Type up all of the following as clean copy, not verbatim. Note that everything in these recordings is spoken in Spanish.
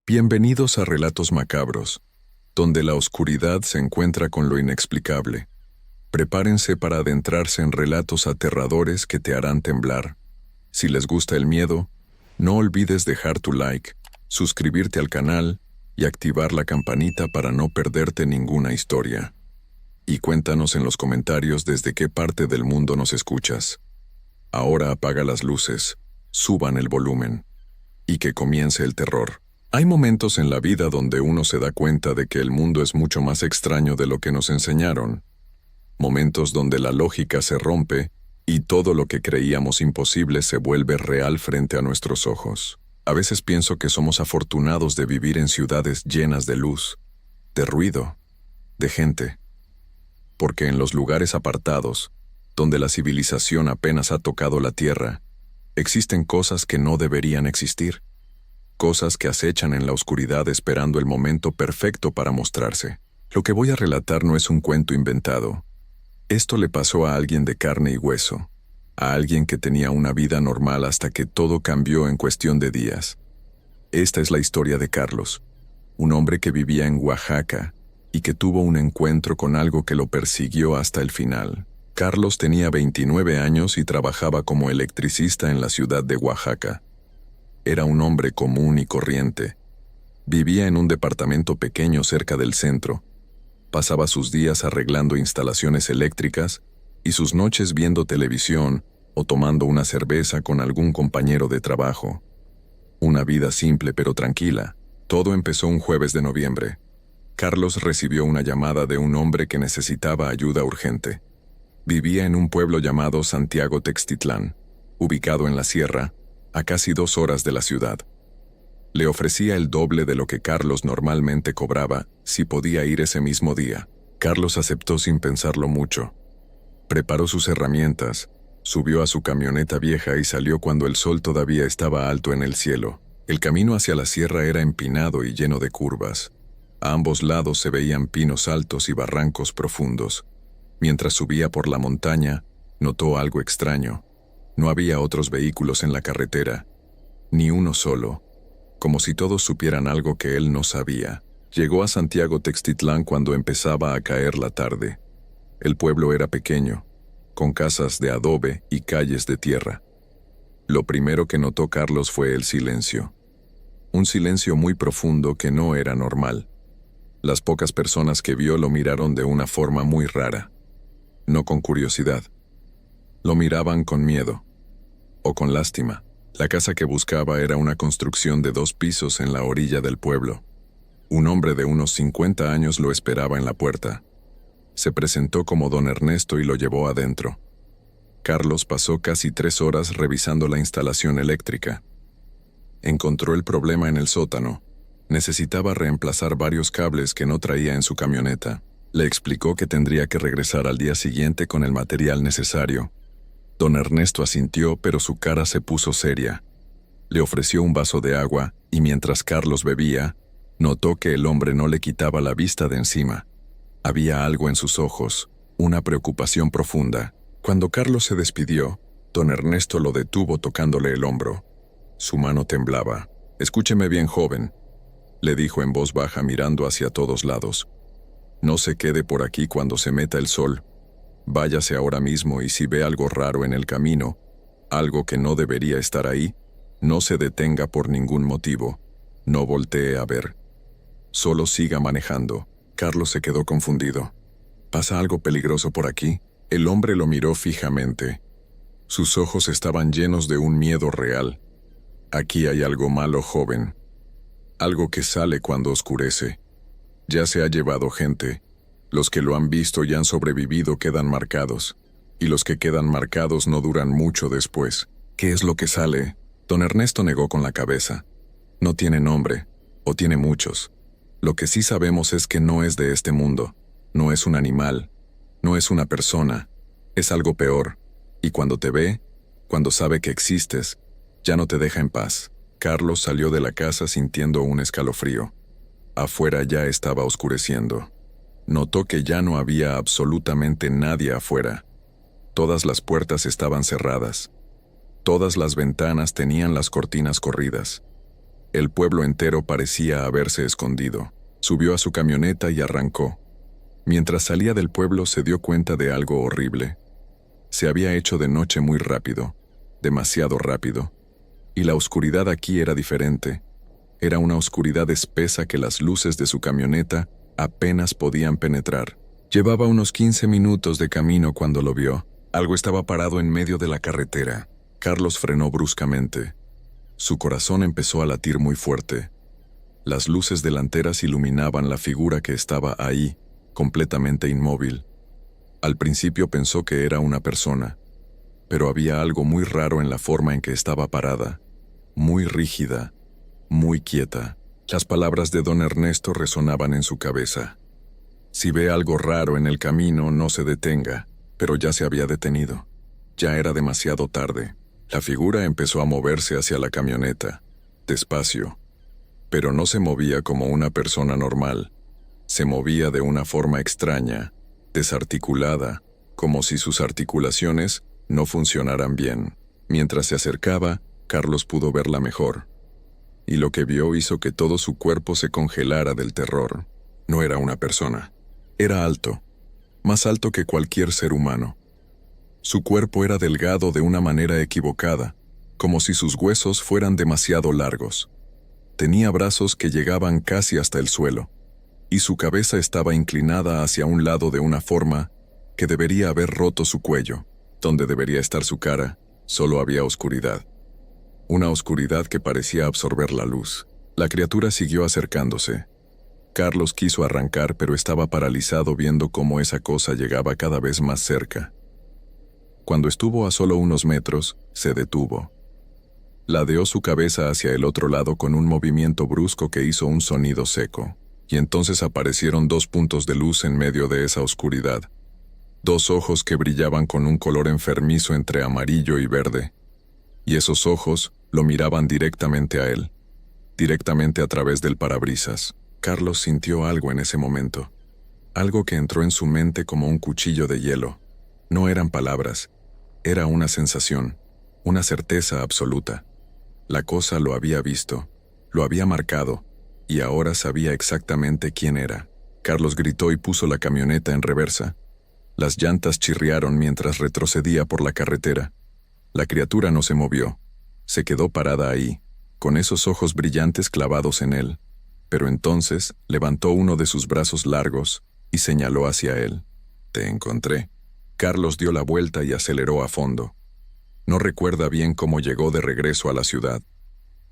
Bienvenidos a Relatos Macabros, donde la oscuridad se encuentra con lo inexplicable. Prepárense para adentrarse en relatos aterradores que te harán temblar. Si les gusta el miedo, no olvides dejar tu like, suscribirte al canal y activar la campanita para no perderte ninguna historia. Y cuéntanos en los comentarios desde qué parte del mundo nos escuchas. Ahora apaga las luces, suban el volumen y que comience el terror. Hay momentos en la vida donde uno se da cuenta de que el mundo es mucho más extraño de lo que nos enseñaron. Momentos donde la lógica se rompe y todo lo que creíamos imposible se vuelve real frente a nuestros ojos. A veces pienso que somos afortunados de vivir en ciudades llenas de luz, de ruido, de gente. Porque en los lugares apartados, donde la civilización apenas ha tocado la tierra, existen cosas que no deberían existir. Cosas que acechan en la oscuridad esperando el momento perfecto para mostrarse. Lo que voy a relatar no es un cuento inventado. Esto le pasó a alguien de carne y hueso, a alguien que tenía una vida normal hasta que todo cambió en cuestión de días. Esta es la historia de Carlos, un hombre que vivía en Oaxaca y que tuvo un encuentro con algo que lo persiguió hasta el final. Carlos tenía 29 años y trabajaba como electricista en la ciudad de Oaxaca. Era un hombre común y corriente. Vivía en un departamento pequeño cerca del centro. Pasaba sus días arreglando instalaciones eléctricas y sus noches viendo televisión o tomando una cerveza con algún compañero de trabajo. Una vida simple pero tranquila. Todo empezó un jueves de noviembre. Carlos recibió una llamada de un hombre que necesitaba ayuda urgente. Vivía en un pueblo llamado Santiago Textitlán, ubicado en la sierra, a casi 2 horas de la ciudad. Le ofrecía el doble de lo que Carlos normalmente cobraba si podía ir ese mismo día. Carlos aceptó sin pensarlo mucho. Preparó sus herramientas, subió a su camioneta vieja y salió cuando el sol todavía estaba alto en el cielo. El camino hacia la sierra era empinado y lleno de curvas. A ambos lados se veían pinos altos y barrancos profundos. Mientras subía por la montaña, notó algo extraño. No había otros vehículos en la carretera, ni uno solo, como si todos supieran algo que él no sabía. Llegó a Santiago Textitlán cuando empezaba a caer la tarde. El pueblo era pequeño, con casas de adobe y calles de tierra. Lo primero que notó Carlos fue el silencio. Un silencio muy profundo que no era normal. Las pocas personas que vio lo miraron de una forma muy rara, no con curiosidad. Lo miraban con miedo. O con lástima. La casa que buscaba era una construcción de 2 pisos en la orilla del pueblo. Un hombre de unos 50 años lo esperaba en la puerta. Se presentó como don Ernesto y lo llevó adentro. Carlos pasó casi 3 horas revisando la instalación eléctrica. Encontró el problema en el sótano. Necesitaba reemplazar varios cables que no traía en su camioneta. Le explicó que tendría que regresar al día siguiente con el material necesario. Don Ernesto asintió, pero su cara se puso seria. Le ofreció un vaso de agua, y mientras Carlos bebía, notó que el hombre no le quitaba la vista de encima. Había algo en sus ojos, una preocupación profunda. Cuando Carlos se despidió, don Ernesto lo detuvo tocándole el hombro. Su mano temblaba. «Escúcheme bien, joven», le dijo en voz baja mirando hacia todos lados. «No se quede por aquí cuando se meta el sol. Váyase ahora mismo y si ve algo raro en el camino, algo que no debería estar ahí, no se detenga por ningún motivo, no voltee a ver. Solo siga manejando». Carlos se quedó confundido. «¿Pasa algo peligroso por aquí?». El hombre lo miró fijamente. Sus ojos estaban llenos de un miedo real. «Aquí hay algo malo, joven. Algo que sale cuando oscurece. Ya se ha llevado gente. Los que lo han visto y han sobrevivido quedan marcados, y los que quedan marcados no duran mucho después». «¿Qué es lo que sale?». Don Ernesto negó con la cabeza. «No tiene nombre, o tiene muchos. Lo que sí sabemos es que no es de este mundo. No es un animal, no es una persona, es algo peor. Y cuando te ve, cuando sabe que existes, ya no te deja en paz». Carlos salió de la casa sintiendo un escalofrío. Afuera ya estaba oscureciendo. Notó que ya no había absolutamente nadie afuera. Todas las puertas estaban cerradas. Todas las ventanas tenían las cortinas corridas. El pueblo entero parecía haberse escondido. Subió a su camioneta y arrancó. Mientras salía del pueblo se dio cuenta de algo horrible. Se había hecho de noche muy rápido, demasiado rápido. Y la oscuridad aquí era diferente. Era una oscuridad espesa que las luces de su camioneta apenas podían penetrar. Llevaba unos 15 minutos de camino cuando lo vio. Algo estaba parado en medio de la carretera. Carlos frenó bruscamente. Su corazón empezó a latir muy fuerte. Las luces delanteras iluminaban la figura que estaba ahí, completamente inmóvil. Al principio pensó que era una persona, pero había algo muy raro en la forma en que estaba parada, muy rígida, muy quieta. Las palabras de don Ernesto resonaban en su cabeza. Si ve algo raro en el camino, no se detenga, pero ya se había detenido. Ya era demasiado tarde. La figura empezó a moverse hacia la camioneta, despacio, pero no se movía como una persona normal. Se movía de una forma extraña, desarticulada, como si sus articulaciones no funcionaran bien. Mientras se acercaba, Carlos pudo verla mejor. Y lo que vio hizo que todo su cuerpo se congelara del terror. No era una persona. Era alto, más alto que cualquier ser humano. Su cuerpo era delgado de una manera equivocada, como si sus huesos fueran demasiado largos. Tenía brazos que llegaban casi hasta el suelo, y su cabeza estaba inclinada hacia un lado de una forma que debería haber roto su cuello. Donde debería estar su cara, solo había oscuridad. Una oscuridad que parecía absorber la luz. La criatura siguió acercándose. Carlos quiso arrancar, pero estaba paralizado viendo cómo esa cosa llegaba cada vez más cerca. Cuando estuvo a solo unos metros, se detuvo. Ladeó su cabeza hacia el otro lado con un movimiento brusco que hizo un sonido seco, y entonces aparecieron dos puntos de luz en medio de esa oscuridad. Dos ojos que brillaban con un color enfermizo entre amarillo y verde. Y esos ojos lo miraban directamente a él, directamente a través del parabrisas. Carlos sintió algo en ese momento, algo que entró en su mente como un cuchillo de hielo. No eran palabras, era una sensación, una certeza absoluta. La cosa lo había visto, lo había marcado, y ahora sabía exactamente quién era. Carlos gritó y puso la camioneta en reversa. Las llantas chirriaron mientras retrocedía por la carretera. La criatura no se movió, se quedó parada ahí, con esos ojos brillantes clavados en él, pero entonces levantó uno de sus brazos largos y señaló hacia él. «Te encontré». Carlos dio la vuelta y aceleró a fondo. No recuerda bien cómo llegó de regreso a la ciudad.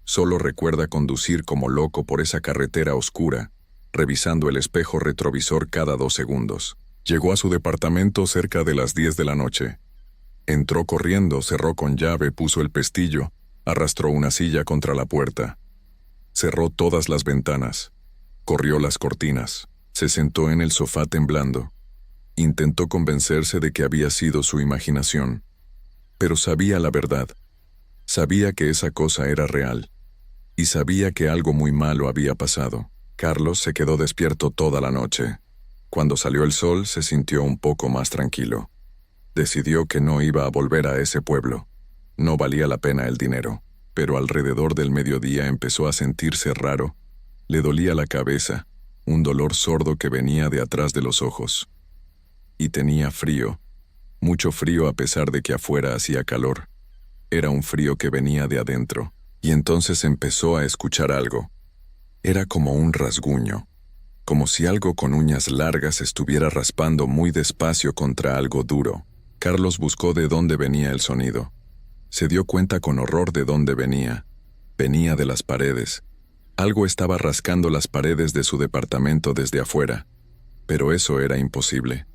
Solo recuerda conducir como loco por esa carretera oscura, revisando el espejo retrovisor cada 2 segundos. Llegó a su departamento cerca de las 10 de la noche. Entró corriendo, cerró con llave, puso el pestillo, arrastró una silla contra la puerta. Cerró todas las ventanas. Corrió las cortinas. Se sentó en el sofá temblando. Intentó convencerse de que había sido su imaginación. Pero sabía la verdad. Sabía que esa cosa era real. Y sabía que algo muy malo había pasado. Carlos se quedó despierto toda la noche. Cuando salió el sol, se sintió un poco más tranquilo. Decidió que no iba a volver a ese pueblo. No valía la pena el dinero. Pero alrededor del mediodía empezó a sentirse raro. Le dolía la cabeza, un dolor sordo que venía de atrás de los ojos. Y tenía frío, mucho frío a pesar de que afuera hacía calor. Era un frío que venía de adentro. Y entonces empezó a escuchar algo. Era como un rasguño, como si algo con uñas largas estuviera raspando muy despacio contra algo duro. Carlos buscó de dónde venía el sonido. Se dio cuenta con horror de dónde venía. Venía de las paredes. Algo estaba rascando las paredes de su departamento desde afuera. Pero eso era imposible.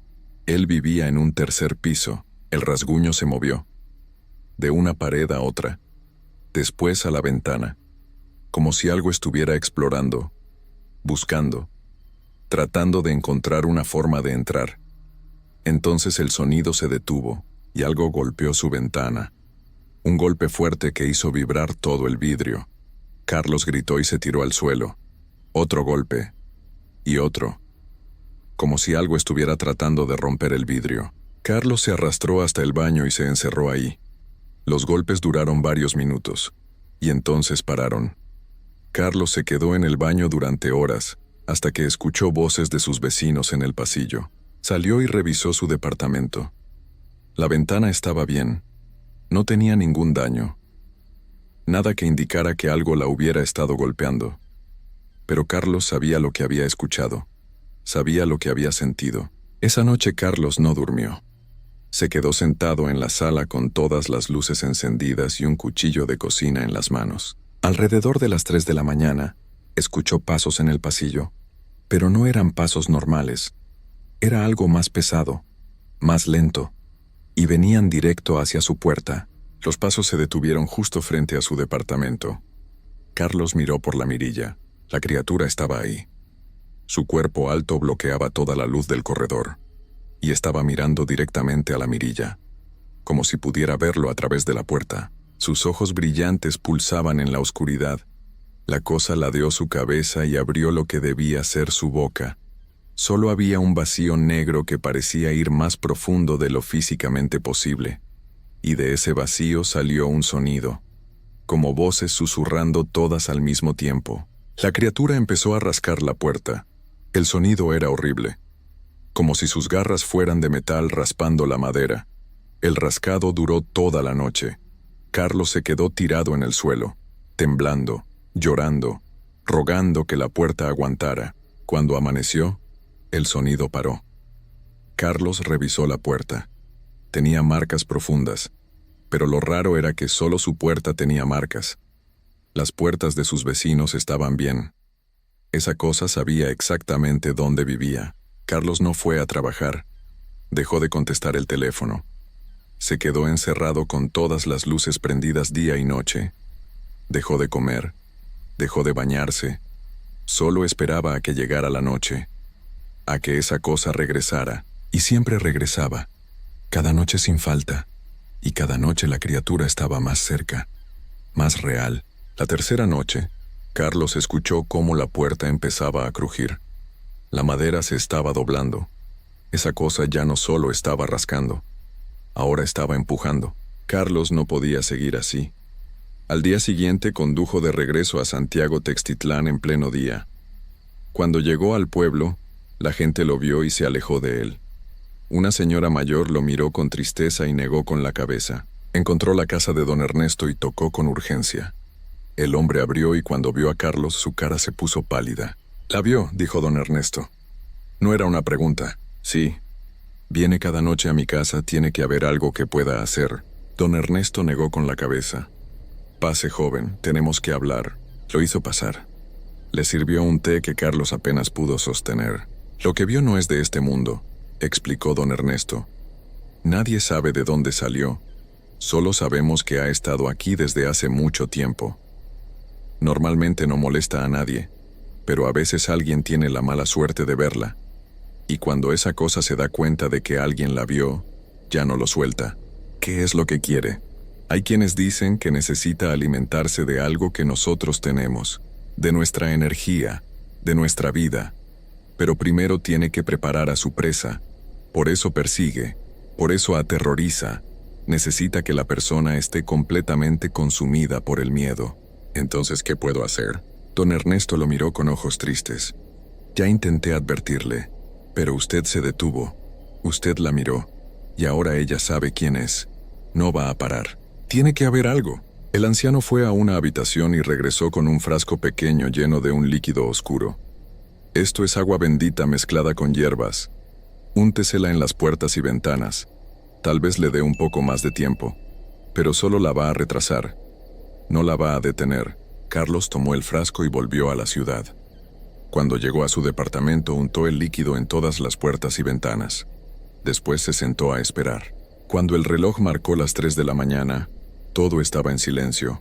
Él vivía en un 3er piso. El rasguño se movió. De una pared a otra. Después a la ventana. Como si algo estuviera explorando. Buscando. Tratando de encontrar una forma de entrar. Entonces el sonido se detuvo, y algo golpeó su ventana. Un golpe fuerte que hizo vibrar todo el vidrio. Carlos gritó y se tiró al suelo. Otro golpe. Y otro. Como si algo estuviera tratando de romper el vidrio. Carlos se arrastró hasta el baño y se encerró ahí. Los golpes duraron varios minutos. Y entonces pararon. Carlos se quedó en el baño durante horas, hasta que escuchó voces de sus vecinos en el pasillo. Salió y revisó su departamento. La ventana estaba bien. No tenía ningún daño. Nada que indicara que algo la hubiera estado golpeando. Pero Carlos sabía lo que había escuchado. Sabía lo que había sentido. Esa noche Carlos no durmió. Se quedó sentado en la sala con todas las luces encendidas y un cuchillo de cocina en las manos. Alrededor de las 3 de la mañana, escuchó pasos en el pasillo, pero no eran pasos normales. Era algo más pesado, más lento, y venían directo hacia su puerta. Los pasos se detuvieron justo frente a su departamento. Carlos miró por la mirilla. La criatura estaba ahí. Su cuerpo alto bloqueaba toda la luz del corredor, y estaba mirando directamente a la mirilla, como si pudiera verlo a través de la puerta. Sus ojos brillantes pulsaban en la oscuridad. La cosa ladeó su cabeza y abrió lo que debía ser su boca. Solo había un vacío negro que parecía ir más profundo de lo físicamente posible, y de ese vacío salió un sonido, como voces susurrando todas al mismo tiempo. La criatura empezó a rascar la puerta. El sonido era horrible, como si sus garras fueran de metal raspando la madera. El rascado duró toda la noche. Carlos se quedó tirado en el suelo, temblando, llorando, rogando que la puerta aguantara. Cuando amaneció, el sonido paró. Carlos revisó la puerta. Tenía marcas profundas, pero lo raro era que solo su puerta tenía marcas. Las puertas de sus vecinos estaban bien. Esa cosa sabía exactamente dónde vivía. Carlos no fue a trabajar. Dejó de contestar el teléfono. Se quedó encerrado con todas las luces prendidas día y noche. Dejó de comer. Dejó de bañarse. Solo esperaba a que llegara la noche, a que esa cosa regresara. Y siempre regresaba, cada noche sin falta. Y cada noche la criatura estaba más cerca, más real. La tercera noche, Carlos escuchó cómo la puerta empezaba a crujir. La madera se estaba doblando. Esa cosa ya no solo estaba rascando, ahora estaba empujando. Carlos no podía seguir así. Al día siguiente condujo de regreso a Santiago Textitlán en pleno día. Cuando llegó al pueblo, la gente lo vio y se alejó de él. Una señora mayor lo miró con tristeza y negó con la cabeza. Encontró la casa de don Ernesto y tocó con urgencia. El hombre abrió y cuando vio a Carlos su cara se puso pálida. «La vio», dijo don Ernesto. No era una pregunta. «Sí. Viene cada noche a mi casa, tiene que haber algo que pueda hacer». Don Ernesto negó con la cabeza. «Pase, joven, tenemos que hablar». Lo hizo pasar. Le sirvió un té que Carlos apenas pudo sostener. «Lo que vio no es de este mundo», explicó don Ernesto. «Nadie sabe de dónde salió. Solo sabemos que ha estado aquí desde hace mucho tiempo. Normalmente no molesta a nadie, pero a veces alguien tiene la mala suerte de verla. Y cuando esa cosa se da cuenta de que alguien la vio, ya no lo suelta. ¿Qué es lo que quiere? Hay quienes dicen que necesita alimentarse de algo que nosotros tenemos, de nuestra energía, de nuestra vida. Pero primero tiene que preparar a su presa. Por eso persigue, por eso aterroriza. Necesita que la persona esté completamente consumida por el miedo». «Entonces, ¿qué puedo hacer?». Don Ernesto lo miró con ojos tristes. «Ya intenté advertirle, pero usted se detuvo. Usted la miró, y ahora ella sabe quién es. No va a parar. Tiene que haber algo». El anciano fue a una habitación y regresó con un frasco pequeño lleno de un líquido oscuro. «Esto es agua bendita mezclada con hierbas. Úntesela en las puertas y ventanas. Tal vez le dé un poco más de tiempo, pero solo la va a retrasar. No la va a detener». Carlos tomó el frasco y volvió a la ciudad. Cuando llegó a su departamento, untó el líquido en todas las puertas y ventanas. Después se sentó a esperar. Cuando el reloj marcó las 3 de la mañana, todo estaba en silencio.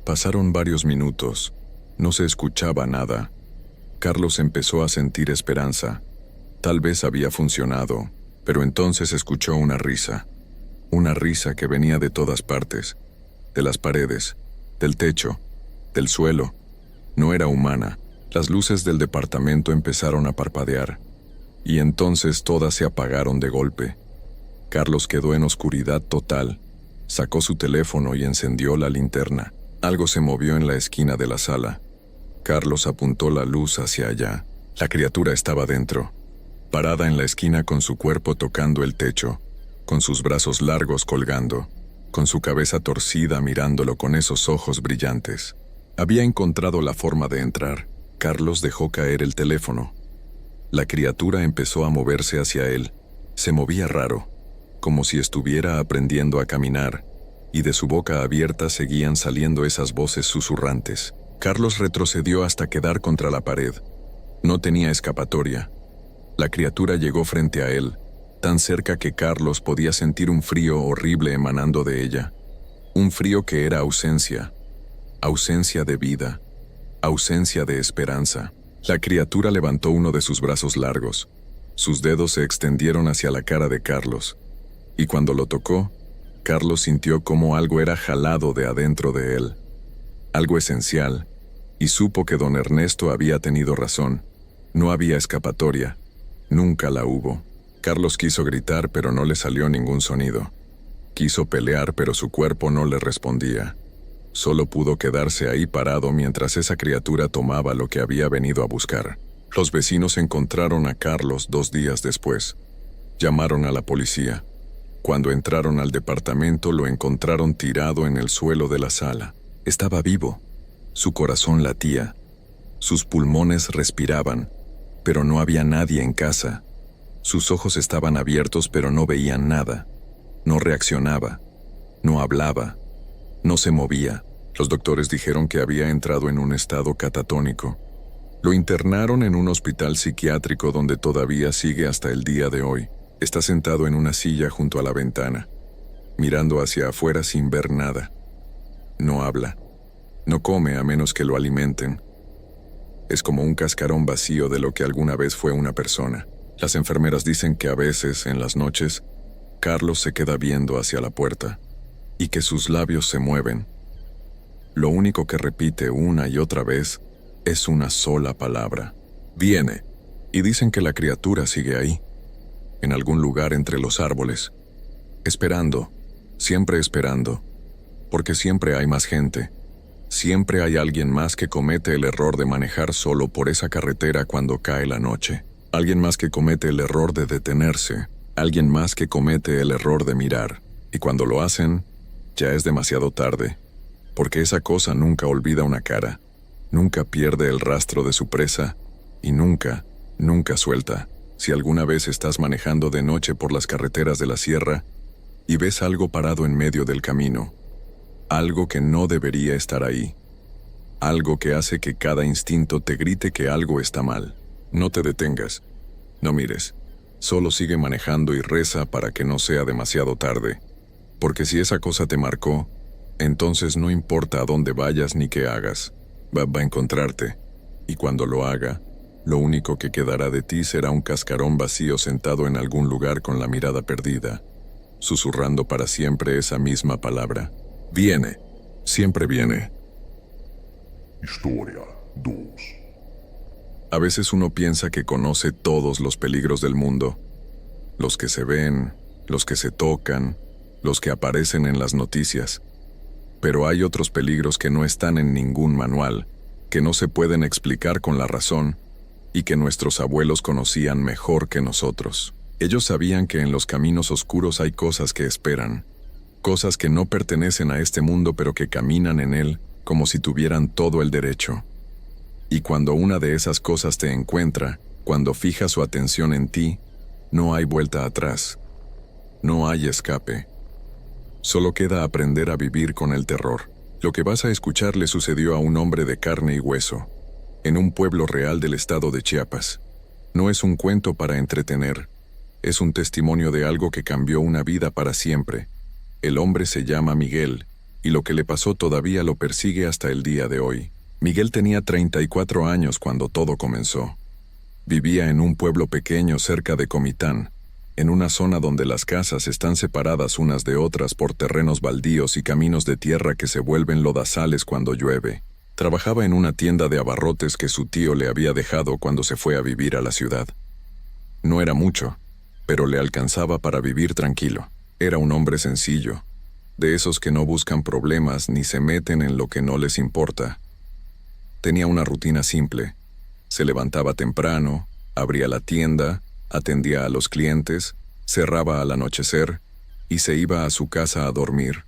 Pasaron varios minutos. No se escuchaba nada. Carlos empezó a sentir esperanza. Tal vez había funcionado, pero entonces escuchó una risa. Una risa que venía de todas partes, de las paredes, del techo, del suelo. No era humana. Las luces del departamento empezaron a parpadear, y entonces todas se apagaron de golpe. Carlos quedó en oscuridad total. Sacó su teléfono y encendió la linterna. Algo se movió en la esquina de la sala. Carlos apuntó la luz hacia allá. La criatura estaba dentro, parada en la esquina con su cuerpo tocando el techo, con sus brazos largos colgando, con su cabeza torcida mirándolo con esos ojos brillantes. Había encontrado la forma de entrar. Carlos dejó caer el teléfono. La criatura empezó a moverse hacia él. Se movía raro, como si estuviera aprendiendo a caminar, y de su boca abierta seguían saliendo esas voces susurrantes. Carlos retrocedió hasta quedar contra la pared. No tenía escapatoria. La criatura llegó frente a él, tan cerca que Carlos podía sentir un frío horrible emanando de ella. Un frío que era ausencia. Ausencia de vida. Ausencia de esperanza. La criatura levantó uno de sus brazos largos. Sus dedos se extendieron hacia la cara de Carlos. Y cuando lo tocó, Carlos sintió como algo era jalado de adentro de él. Algo esencial, y supo que don Ernesto había tenido razón. No había escapatoria. Nunca la hubo. Carlos quiso gritar, pero no le salió ningún sonido. Quiso pelear, pero su cuerpo no le respondía. Solo pudo quedarse ahí parado mientras esa criatura tomaba lo que había venido a buscar. Los vecinos encontraron a Carlos 2 días después. Llamaron a la policía. Cuando entraron al departamento lo encontraron tirado en el suelo de la sala. Estaba vivo. Su corazón latía. Sus pulmones respiraban, pero no había nadie en casa. Sus ojos estaban abiertos, pero no veían nada. No reaccionaba. No hablaba. No se movía. Los doctores dijeron que había entrado en un estado catatónico. Lo internaron en un hospital psiquiátrico donde todavía sigue hasta el día de hoy. Está sentado en una silla junto a la ventana, mirando hacia afuera sin ver nada. No habla. No come a menos que lo alimenten. Es como un cascarón vacío de lo que alguna vez fue una persona. Las enfermeras dicen que a veces, en las noches, Carlos se queda viendo hacia la puerta y que sus labios se mueven. Lo único que repite una y otra vez es una sola palabra. Viene. Y dicen que la criatura sigue ahí, en algún lugar entre los árboles, esperando, siempre esperando, porque siempre hay más gente. Siempre hay alguien más que comete el error de manejar solo por esa carretera cuando cae la noche. Alguien más que comete el error de detenerse. Alguien más que comete el error de mirar. Y cuando lo hacen, ya es demasiado tarde. Porque esa cosa nunca olvida una cara. Nunca pierde el rastro de su presa. Y nunca, nunca suelta. Si alguna vez estás manejando de noche por las carreteras de la sierra y ves algo parado en medio del camino, algo que no debería estar ahí, algo que hace que cada instinto te grite que algo está mal, no te detengas, no mires, solo sigue manejando y reza para que no sea demasiado tarde, porque si esa cosa te marcó, entonces no importa a dónde vayas ni qué hagas, va a encontrarte, y cuando lo haga, lo único que quedará de ti será un cascarón vacío sentado en algún lugar con la mirada perdida, susurrando para siempre esa misma palabra. Viene, siempre viene. Historia 2. A veces uno piensa que conoce todos los peligros del mundo, los que se ven, los que se tocan, los que aparecen en las noticias. Pero hay otros peligros que no están en ningún manual, que no se pueden explicar con la razón, y que nuestros abuelos conocían mejor que nosotros. Ellos sabían que en los caminos oscuros hay cosas que esperan, cosas que no pertenecen a este mundo pero que caminan en él como si tuvieran todo el derecho. Y cuando una de esas cosas te encuentra, cuando fija su atención en ti, no hay vuelta atrás. No hay escape. Solo queda aprender a vivir con el terror. Lo que vas a escuchar le sucedió a un hombre de carne y hueso, en un pueblo real del estado de Chiapas. No es un cuento para entretener, es un testimonio de algo que cambió una vida para siempre. El hombre se llama Miguel, y lo que le pasó todavía lo persigue hasta el día de hoy. Miguel tenía 34 años cuando todo comenzó. Vivía en un pueblo pequeño cerca de Comitán, en una zona donde las casas están separadas unas de otras por terrenos baldíos y caminos de tierra que se vuelven lodazales cuando llueve. Trabajaba en una tienda de abarrotes que su tío le había dejado cuando se fue a vivir a la ciudad. No era mucho, pero le alcanzaba para vivir tranquilo. Era un hombre sencillo, de esos que no buscan problemas ni se meten en lo que no les importa. Tenía una rutina simple. Se levantaba temprano, abría la tienda, atendía a los clientes, cerraba al anochecer y se iba a su casa a dormir.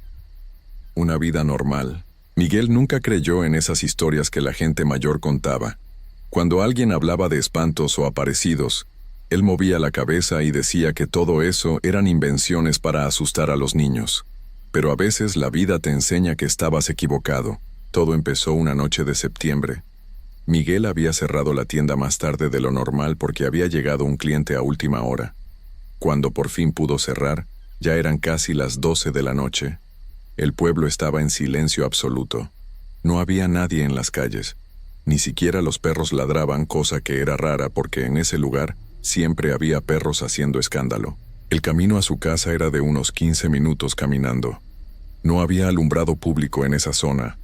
Una vida normal. Miguel nunca creyó en esas historias que la gente mayor contaba. Cuando alguien hablaba de espantos o aparecidos, él movía la cabeza y decía que todo eso eran invenciones para asustar a los niños. Pero a veces la vida te enseña que estabas equivocado. Todo empezó una noche de septiembre. Miguel había cerrado la tienda más tarde de lo normal porque había llegado un cliente a última hora. Cuando por fin pudo cerrar, ya eran casi las 12 de la noche. El pueblo estaba en silencio absoluto. No había nadie en las calles. Ni siquiera los perros ladraban, cosa que era rara porque en ese lugar siempre había perros haciendo escándalo. El camino a su casa era de unos 15 minutos caminando. No había alumbrado público en esa zona.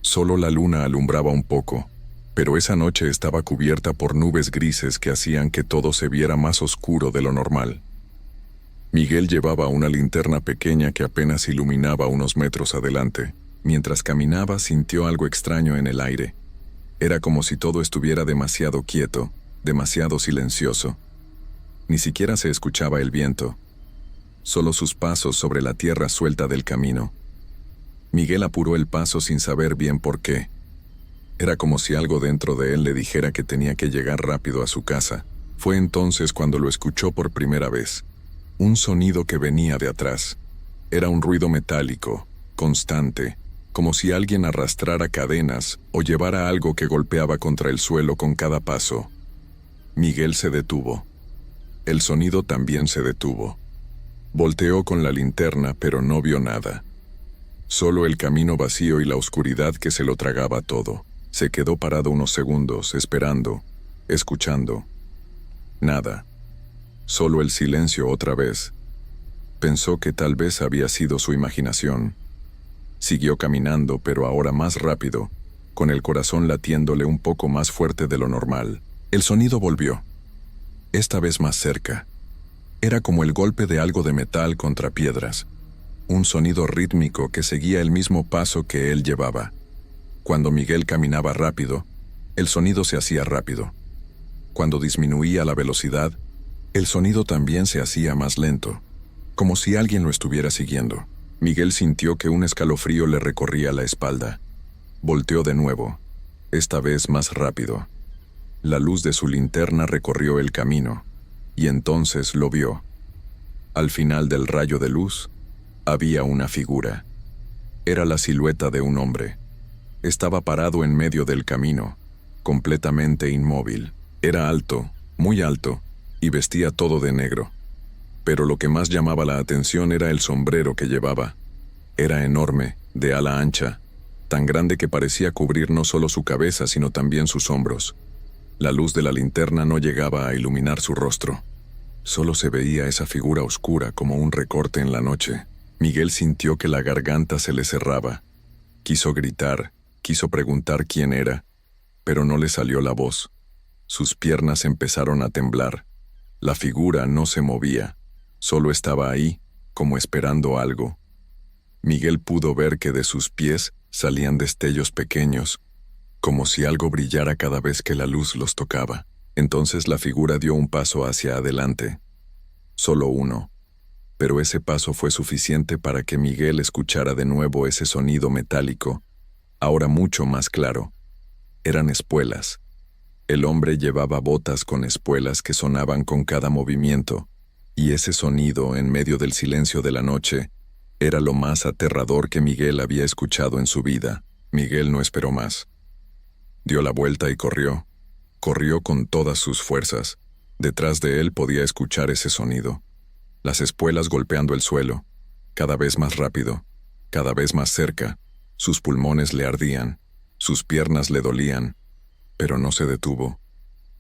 Solo la luna alumbraba un poco, pero esa noche estaba cubierta por nubes grises que hacían que todo se viera más oscuro de lo normal. Miguel llevaba una linterna pequeña que apenas iluminaba unos metros adelante. Mientras caminaba, sintió algo extraño en el aire. Era como si todo estuviera demasiado quieto, demasiado silencioso. Ni siquiera se escuchaba el viento, solo sus pasos sobre la tierra suelta del camino. Miguel apuró el paso sin saber bien por qué. Era como si algo dentro de él le dijera que tenía que llegar rápido a su casa. Fue entonces cuando lo escuchó por primera vez. Un sonido que venía de atrás. Era un ruido metálico, constante, como si alguien arrastrara cadenas o llevara algo que golpeaba contra el suelo con cada paso. Miguel se detuvo. El sonido también se detuvo. Volteó con la linterna, pero no vio nada. Solo el camino vacío y la oscuridad que se lo tragaba todo. Se quedó parado unos segundos, esperando, escuchando. Nada. Solo el silencio otra vez. Pensó que tal vez había sido su imaginación. Siguió caminando, pero ahora más rápido, con el corazón latiéndole un poco más fuerte de lo normal. El sonido volvió. Esta vez más cerca. Era como el golpe de algo de metal contra piedras. Un sonido rítmico que seguía el mismo paso que él llevaba. Cuando Miguel caminaba rápido, el sonido se hacía rápido. Cuando disminuía la velocidad, el sonido también se hacía más lento, como si alguien lo estuviera siguiendo. Miguel sintió que un escalofrío le recorría la espalda. Volteó de nuevo, esta vez más rápido. La luz de su linterna recorrió el camino, y entonces lo vio. Al final del rayo de luz, había una figura. Era la silueta de un hombre. Estaba parado en medio del camino, completamente inmóvil. Era alto, muy alto, y vestía todo de negro. Pero lo que más llamaba la atención era el sombrero que llevaba. Era enorme, de ala ancha, tan grande que parecía cubrir no solo su cabeza, sino también sus hombros. La luz de la linterna no llegaba a iluminar su rostro. Solo se veía esa figura oscura como un recorte en la noche. Miguel sintió que la garganta se le cerraba. Quiso gritar, quiso preguntar quién era, pero no le salió la voz. Sus piernas empezaron a temblar. La figura no se movía, solo estaba ahí, como esperando algo. Miguel pudo ver que de sus pies salían destellos pequeños, como si algo brillara cada vez que la luz los tocaba. Entonces la figura dio un paso hacia adelante. Solo uno. Pero ese paso fue suficiente para que Miguel escuchara de nuevo ese sonido metálico, ahora mucho más claro. Eran espuelas. El hombre llevaba botas con espuelas que sonaban con cada movimiento, y ese sonido, en medio del silencio de la noche, era lo más aterrador que Miguel había escuchado en su vida. Miguel no esperó más. Dio la vuelta y corrió. Corrió con todas sus fuerzas. Detrás de él podía escuchar ese sonido. Las espuelas golpeando el suelo, cada vez más rápido, cada vez más cerca. Sus pulmones le ardían, sus piernas le dolían, pero no se detuvo,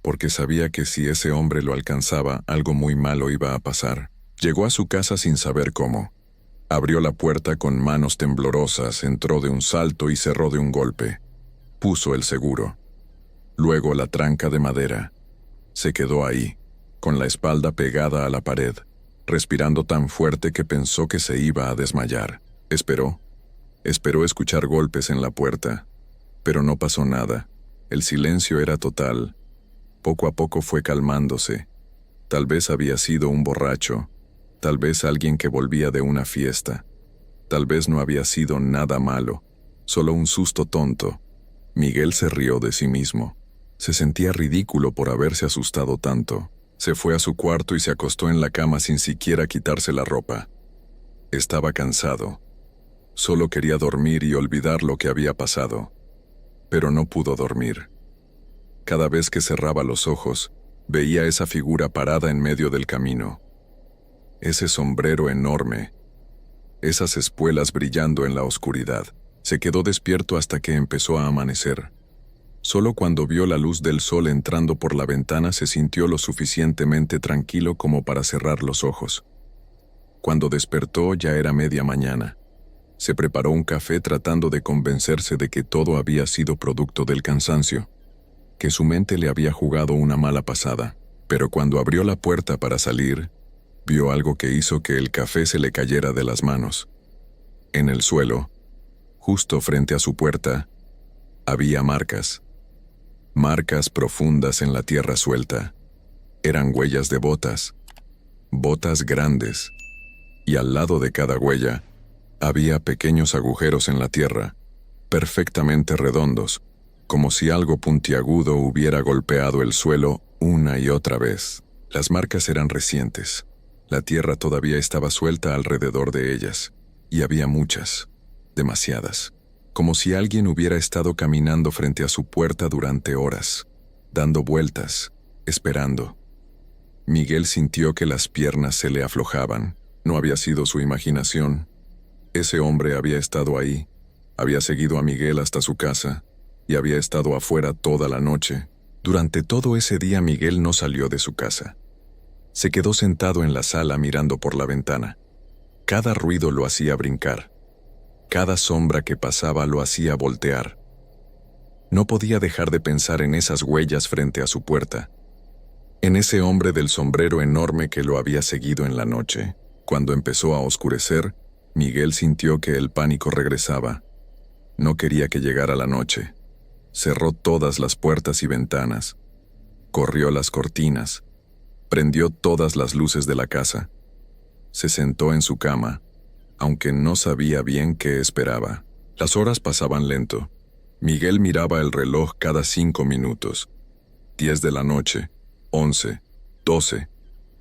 porque sabía que si ese hombre lo alcanzaba, algo muy malo iba a pasar. Llegó a su casa sin saber cómo. Abrió la puerta con manos temblorosas, entró de un salto y cerró de un golpe. Puso el seguro. Luego la tranca de madera. Se quedó ahí, con la espalda pegada a la pared, respirando tan fuerte que pensó que se iba a desmayar. Esperó escuchar golpes en la puerta, pero no pasó nada. El silencio era total. Poco a poco fue calmándose. Tal vez había sido un borracho, tal vez alguien que volvía de una fiesta. Tal vez no había sido nada malo, solo un susto tonto. Miguel se rió de sí mismo. Se sentía ridículo por haberse asustado tanto. Se fue a su cuarto y se acostó en la cama sin siquiera quitarse la ropa. Estaba cansado. Solo quería dormir y olvidar lo que había pasado. Pero no pudo dormir. Cada vez que cerraba los ojos, veía esa figura parada en medio del camino. Ese sombrero enorme. Esas espuelas brillando en la oscuridad. Se quedó despierto hasta que empezó a amanecer. Solo cuando vio la luz del sol entrando por la ventana se sintió lo suficientemente tranquilo como para cerrar los ojos. Cuando despertó ya era media mañana. Se preparó un café tratando de convencerse de que todo había sido producto del cansancio, que su mente le había jugado una mala pasada. Pero cuando abrió la puerta para salir, vio algo que hizo que el café se le cayera de las manos. En el suelo, justo frente a su puerta, había marcas. Marcas profundas en la tierra suelta. Eran huellas de botas. Botas grandes. Y al lado de cada huella, había pequeños agujeros en la tierra, perfectamente redondos, como si algo puntiagudo hubiera golpeado el suelo una y otra vez. Las marcas eran recientes. La tierra todavía estaba suelta alrededor de ellas, y había muchas, demasiadas, como si alguien hubiera estado caminando frente a su puerta durante horas, dando vueltas, esperando. Miguel sintió que las piernas se le aflojaban. No había sido su imaginación. Ese hombre había estado ahí, había seguido a Miguel hasta su casa, y había estado afuera toda la noche. Durante todo ese día Miguel no salió de su casa. Se quedó sentado en la sala mirando por la ventana. Cada ruido lo hacía brincar. Cada sombra que pasaba lo hacía voltear. No podía dejar de pensar en esas huellas frente a su puerta, en ese hombre del sombrero enorme que lo había seguido en la noche. Cuando empezó a oscurecer, Miguel sintió que el pánico regresaba. No quería que llegara la noche. Cerró todas las puertas y ventanas. Corrió las cortinas. Prendió todas las luces de la casa. Se sentó en su cama, aunque no sabía bien qué esperaba. Las horas pasaban lento. Miguel miraba el reloj cada 5 minutos. 10 de la noche, 11, 12.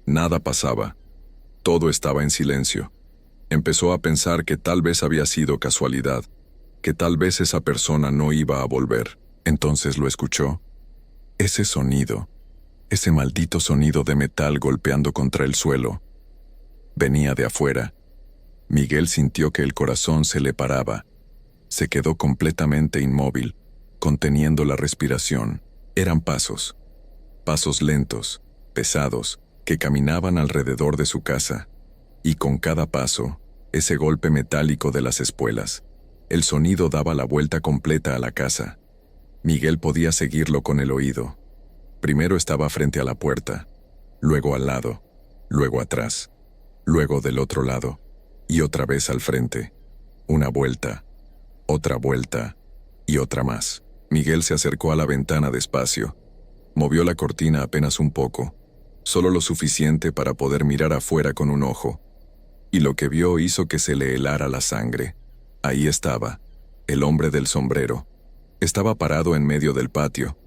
Nada pasaba. Todo estaba en silencio. Empezó a pensar que tal vez había sido casualidad, que tal vez esa persona no iba a volver. Entonces lo escuchó. Ese sonido, ese maldito sonido de metal golpeando contra el suelo, venía de afuera. Miguel sintió que el corazón se le paraba. Se quedó completamente inmóvil, conteniendo la respiración. Eran pasos. Pasos lentos, pesados, que caminaban alrededor de su casa. Y con cada paso, ese golpe metálico de las espuelas. El sonido daba la vuelta completa a la casa. Miguel podía seguirlo con el oído. Primero estaba frente a la puerta, luego al lado, luego atrás, luego del otro lado, y otra vez al frente. Una vuelta, otra vuelta, y otra más. Miguel se acercó a la ventana despacio. Movió la cortina apenas un poco, solo lo suficiente para poder mirar afuera con un ojo. Y lo que vio hizo que se le helara la sangre. Ahí estaba, el hombre del sombrero. Estaba parado en medio del patio,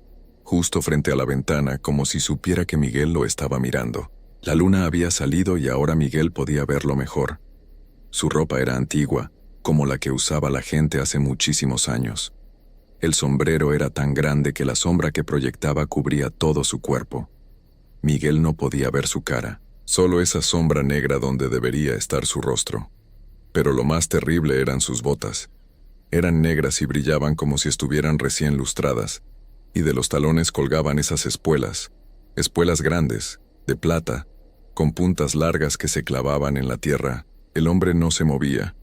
justo frente a la ventana, como si supiera que Miguel lo estaba mirando. La luna había salido y ahora Miguel podía verlo mejor. Su ropa era antigua, como la que usaba la gente hace muchísimos años. El sombrero era tan grande que la sombra que proyectaba cubría todo su cuerpo. Miguel no podía ver su cara, solo esa sombra negra donde debería estar su rostro. Pero lo más terrible eran sus botas. Eran negras y brillaban como si estuvieran recién lustradas, y de los talones colgaban esas espuelas grandes, de plata, con puntas largas que se clavaban en la tierra. El hombre no se movía,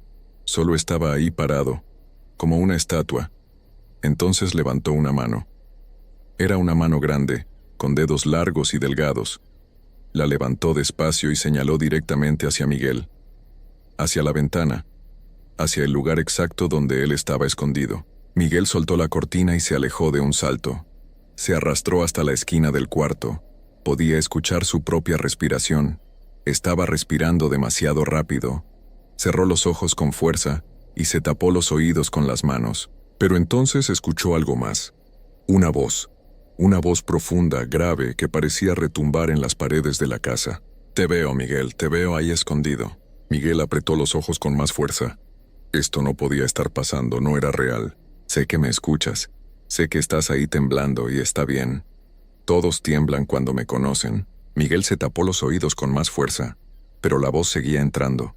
solo estaba ahí parado, como una estatua. Entonces levantó una mano. Era una mano grande, con dedos largos y delgados. La levantó despacio y señaló directamente hacia Miguel, hacia la ventana, hacia el lugar exacto donde él estaba escondido. Miguel soltó la cortina y se alejó de un salto. Se arrastró hasta la esquina del cuarto. Podía escuchar su propia respiración. Estaba respirando demasiado rápido. Cerró los ojos con fuerza y se tapó los oídos con las manos. Pero entonces escuchó algo más. Una voz profunda, grave, que parecía retumbar en las paredes de la casa. «Te veo, Miguel, te veo ahí escondido». Miguel apretó los ojos con más fuerza. Esto no podía estar pasando, no era real. Sé que me escuchas. Sé que estás ahí temblando y está bien. Todos tiemblan cuando me conocen. Miguel se tapó los oídos con más fuerza, pero la voz seguía entrando.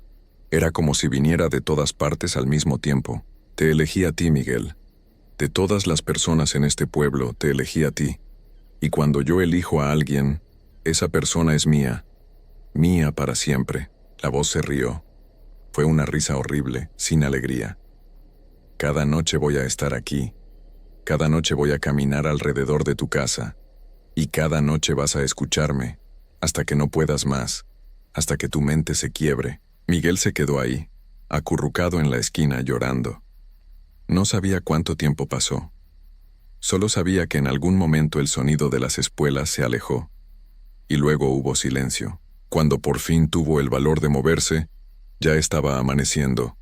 Era como si viniera de todas partes al mismo tiempo. Te elegí a ti, Miguel. De todas las personas en este pueblo, te elegí a ti. Y cuando yo elijo a alguien, esa persona es mía. Mía para siempre. La voz se rió. Fue una risa horrible, sin alegría. Cada noche voy a estar aquí. Cada noche voy a caminar alrededor de tu casa. Y cada noche vas a escucharme, hasta que no puedas más, hasta que tu mente se quiebre. Miguel se quedó ahí, acurrucado en la esquina, llorando. No sabía cuánto tiempo pasó. Solo sabía que en algún momento el sonido de las espuelas se alejó. Y luego hubo silencio. Cuando por fin tuvo el valor de moverse, ya estaba amaneciendo.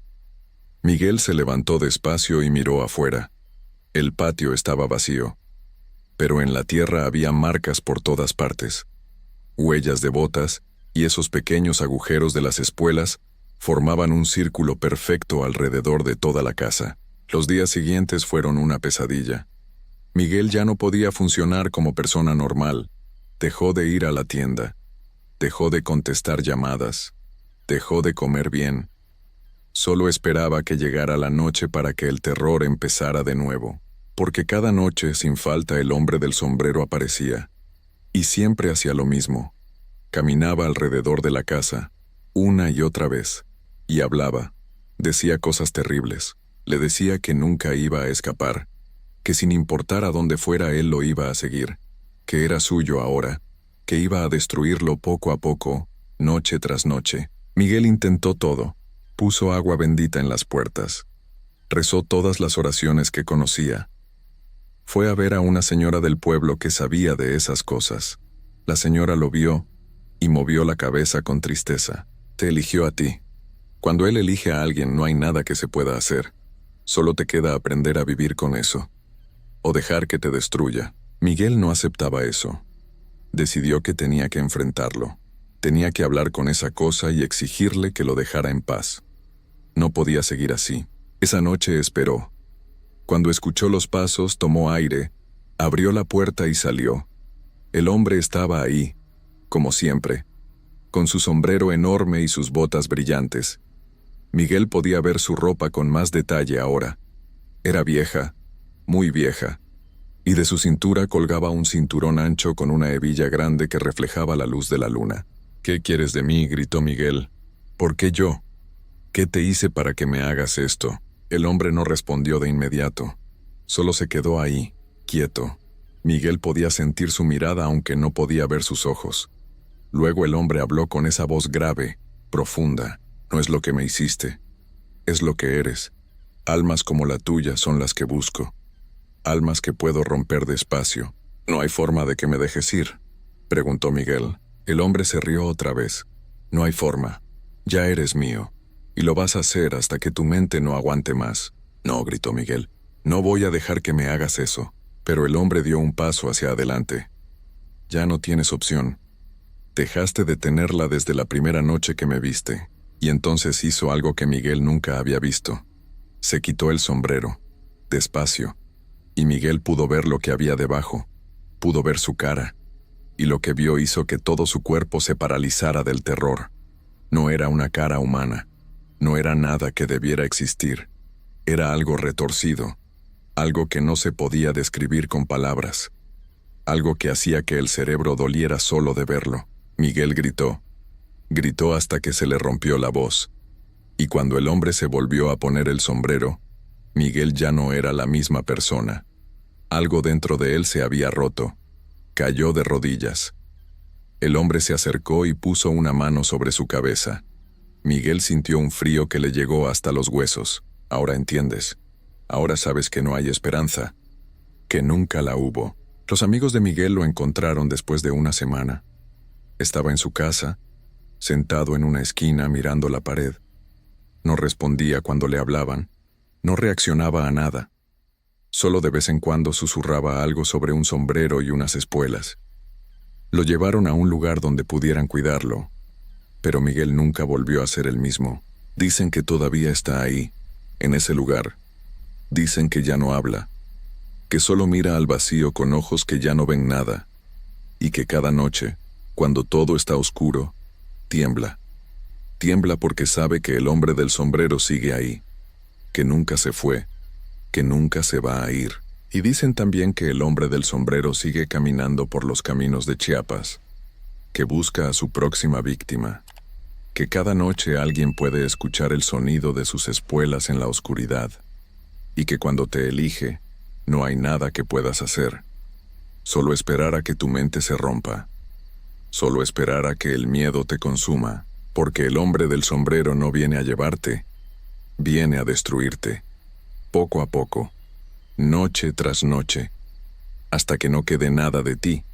Miguel se levantó despacio y miró afuera. El patio estaba vacío. Pero en la tierra había marcas por todas partes. Huellas de botas y esos pequeños agujeros de las espuelas formaban un círculo perfecto alrededor de toda la casa. Los días siguientes fueron una pesadilla. Miguel ya no podía funcionar como persona normal. Dejó de ir a la tienda. Dejó de contestar llamadas. Dejó de comer bien. Solo esperaba que llegara la noche para que el terror empezara de nuevo. Porque cada noche, sin falta, el hombre del sombrero aparecía. Y siempre hacía lo mismo. Caminaba alrededor de la casa, una y otra vez. Y hablaba. Decía cosas terribles. Le decía que nunca iba a escapar. Que sin importar a dónde fuera él lo iba a seguir. Que era suyo ahora. Que iba a destruirlo poco a poco, noche tras noche. Miguel intentó todo. Puso agua bendita en las puertas. Rezó todas las oraciones que conocía. Fue a ver a una señora del pueblo que sabía de esas cosas. La señora lo vio y movió la cabeza con tristeza. Te eligió a ti. Cuando él elige a alguien no hay nada que se pueda hacer. Solo te queda aprender a vivir con eso. O dejar que te destruya. Miguel no aceptaba eso. Decidió que tenía que enfrentarlo. Tenía que hablar con esa cosa y exigirle que lo dejara en paz. No podía seguir así. Esa noche esperó. Cuando escuchó los pasos, tomó aire, abrió la puerta y salió. El hombre estaba ahí, como siempre, con su sombrero enorme y sus botas brillantes. Miguel podía ver su ropa con más detalle ahora. Era vieja, muy vieja, y de su cintura colgaba un cinturón ancho con una hebilla grande que reflejaba la luz de la luna. «¿Qué quieres de mí?», gritó Miguel. «¿Por qué yo? ¿Qué te hice para que me hagas esto?». El hombre no respondió de inmediato. Solo se quedó ahí, quieto. Miguel podía sentir su mirada aunque no podía ver sus ojos. Luego el hombre habló con esa voz grave, profunda. «No es lo que me hiciste. Es lo que eres. Almas como la tuya son las que busco. Almas que puedo romper despacio». «¿No hay forma de que me dejes ir?», preguntó Miguel. El hombre se rió otra vez. «No hay forma. Ya eres mío. Y lo vas a hacer hasta que tu mente no aguante más». «No», gritó Miguel. «No voy a dejar que me hagas eso». Pero el hombre dio un paso hacia adelante. «Ya no tienes opción. Dejaste de tenerla desde la primera noche que me viste». Y entonces hizo algo que Miguel nunca había visto. Se quitó el sombrero, despacio, y Miguel pudo ver lo que había debajo. Pudo ver su cara. Y lo que vio hizo que todo su cuerpo se paralizara del terror. No era una cara humana. No era nada que debiera existir. Era algo retorcido. Algo que no se podía describir con palabras. Algo que hacía que el cerebro doliera solo de verlo. Miguel gritó. Gritó hasta que se le rompió la voz. Y cuando el hombre se volvió a poner el sombrero, Miguel ya no era la misma persona. Algo dentro de él se había roto. Cayó de rodillas. El hombre se acercó y puso una mano sobre su cabeza. Miguel sintió un frío que le llegó hasta los huesos. «Ahora entiendes. Ahora sabes que no hay esperanza. Que nunca la hubo», Los amigos de Miguel lo encontraron después de una semana. Estaba en su casa, sentado en una esquina mirando la pared. No respondía cuando le hablaban, no reaccionaba a nada. Solo de vez en cuando susurraba algo sobre un sombrero y unas espuelas. Lo llevaron a un lugar donde pudieran cuidarlo, pero Miguel nunca volvió a ser el mismo. Dicen que todavía está ahí, en ese lugar. Dicen que ya no habla, que solo mira al vacío con ojos que ya no ven nada, y que cada noche, cuando todo está oscuro, tiembla. Tiembla porque sabe que el hombre del sombrero sigue ahí, que nunca se fue, que nunca se va a ir. Y dicen también que el hombre del sombrero sigue caminando por los caminos de Chiapas, que busca a su próxima víctima, que cada noche alguien puede escuchar el sonido de sus espuelas en la oscuridad, y que cuando te elige, no hay nada que puedas hacer. Solo esperar a que tu mente se rompa. Solo esperar a que el miedo te consuma, porque el hombre del sombrero no viene a llevarte, viene a destruirte, poco a poco, noche tras noche, hasta que no quede nada de ti.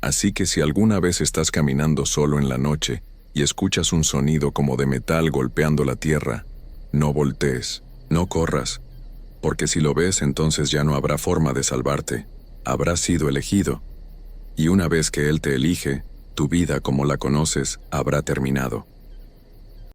Así que si alguna vez estás caminando solo en la noche y escuchas un sonido como de metal golpeando la tierra, no voltees, no corras, porque si lo ves entonces ya no habrá forma de salvarte, habrás sido elegido, y una vez que él te elige, tu vida como la conoces habrá terminado.